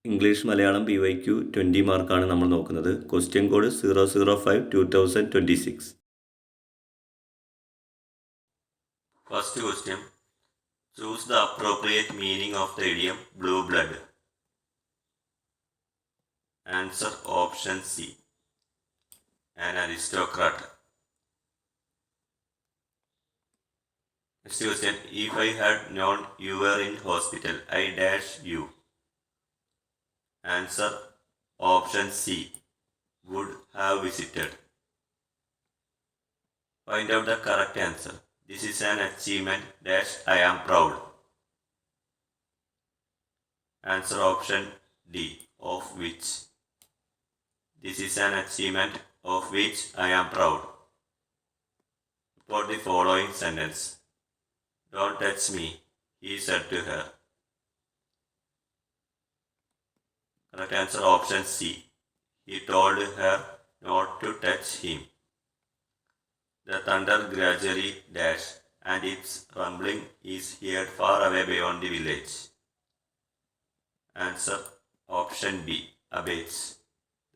English Malayalam PYQ 20 മാർക്കാണ് നമ്മൾ നോക്കുന്നത്. Question code 005-2026. First question. Choose the appropriate meaning of the idiom blue blood. Answer option C. An aristocrat. Next question. If I had known you were in hospital, I dash you. Answer option C. Would have visited. Find out the correct answer. This is an achievement dash I am proud. Answer option D. Of which. This is an achievement of which I am proud. Report the following sentence. Don't touch me, he said to her. Correct answer option C. He told her not to touch him. The thunder gradually dashed, and its rumbling is heard far away beyond the village. Answer option B. Abates.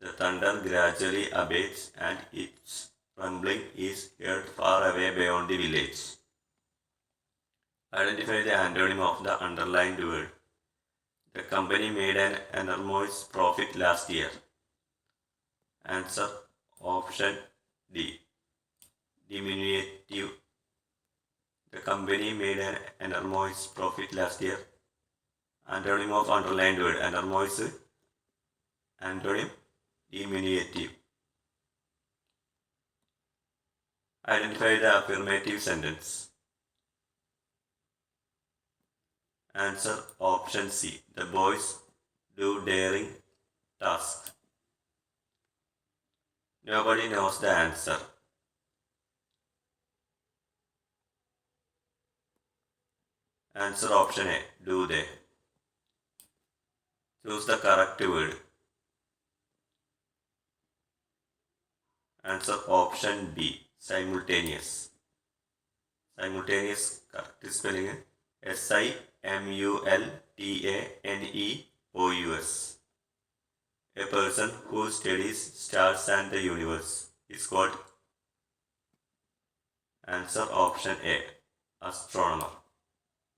The thunder gradually abates, and its rumbling is heard far away beyond the village. Identify the antonym of the underlined word. The company made an enormous profit last year. Answer option D. Diminutive. The company made an enormous profit last year. Antonym of underlined word. Enormous. Antonym diminutive. Identify the affirmative sentence. Answer option C. The boys do daring task. Nobody knows the answer. Answer option A. Do they? Choose the correct word. Answer option B. Simultaneous. Simultaneous correct spelling SIMULTANEOUS. A person who studies stars and the universe is called. Answer option A. Astronomer.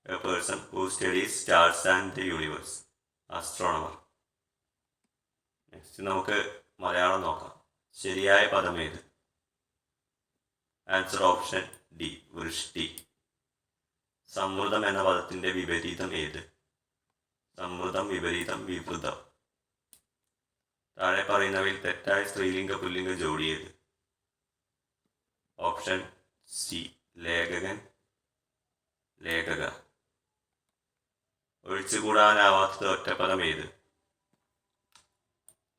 A person who studies stars and the universe. Astronomer. Next നമുക്ക് മലയാളം നോക്കാം. ശരിയായ പദം ഏത്? Answer option D. വൃഷ്ടി. സമൃദ്ധം എന്ന പദത്തിന്റെ വിപരീതം ഏത്? സമൃദ്ധം വിപരീതം വിവൃതം. താഴെ പറയുന്നവയിൽ തെറ്റായ സ്ത്രീലിംഗ പുല്ലിംഗ ജോഡി ഏത്? Option C. ലേഖകൻ ലേഖക. ഒഴിച്ചുകൂടാനാവാത്തത് ഒറ്റപ്പദം ഏത്?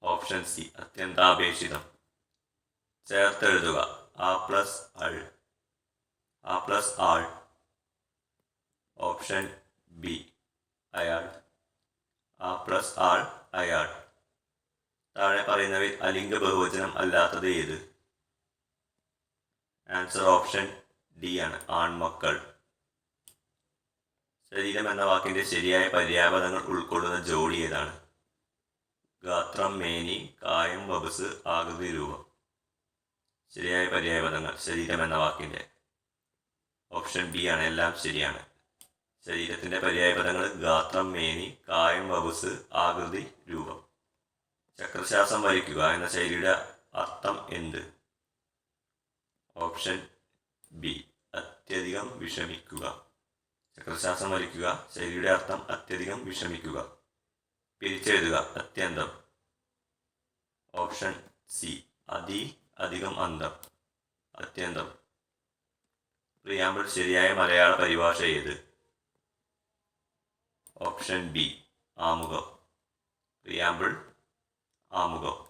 Option C. അത്യന്താപേക്ഷിതം. ചേർത്തെഴുതുക. ആ പ്ലസ് അൾ. ആ പ്ലസ് ആൾ. Option B. അയാൾ. ആ പ്ലസ് ആൾ അയാൾ. താഴെ പറയുന്നവയിൽ അലിംഗ ബഹുവചനം അല്ലാത്തത് ഏത്? ആൻസർ ഓപ്ഷൻ ഡി ആണ്. ആൺമക്കൾ. ശരീരം എന്ന വാക്കിന്റെ ശരിയായ പര്യായപദങ്ങൾ ഉൾക്കൊള്ളുന്ന ജോഡി ഏതാണ്? ഗാത്രം, മേനി, കായം, വപസ്, ആകൃതി, രൂപം. ശരിയായ പര്യായപദങ്ങൾ ശരീരം എന്ന വാക്കിന്റെ ഓപ്ഷൻ ബി ആണ്. എല്ലാം ശരിയാണ്. ശരീരത്തിന്റെ പര്യായപദങ്ങൾ ഗാത്രം, മേനി, കായം, വപസ്, ആകൃതി, രൂപം. ചക്രശ്വാസം വലിക്കുക എന്ന ശൈലിയുടെ അർത്ഥം എന്ത്? Option B. അത്യധികം വിഷമിക്കുക. ചക്രശ്വാസം വലിക്കുക ശൈലിയുടെ അർത്ഥം അത്യധികം വിഷമിക്കുക. പിരിച്ചെഴുതുക. അത്യന്തം. Option C. അധികം അന്തം. അത്യന്തം. പ്രിയാമ്പിൾ ശരിയായ മലയാള പരിഭാഷ ഏത്? Option B. ആമുഖം. പ്രിയാമ്പിൾ ആമുഖം.